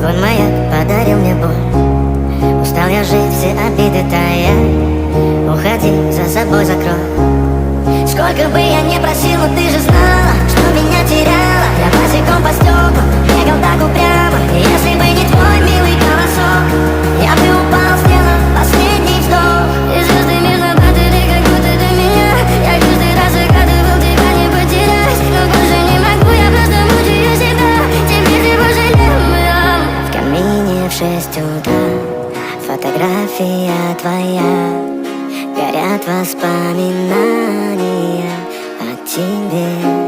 Твой маяк подарил мне боль. Устал я жить, все обиды тая. Уходи, за собой закрой. Сколько бы я не просил, но ты же знала, что меня теряла. Я босиком по стеклам бегал так упрямо. И если бы не твой милый голосок, я бы упал, сделал последний вздох. И звезды между ты как будто до меня. Я каждый раз загадывал тебя не потерять, но больше не могу, я просто мучаю себя. Теперь ты пожалел меня. В камине в 6 утра фотография твоя. Горят воспоминания о тебе.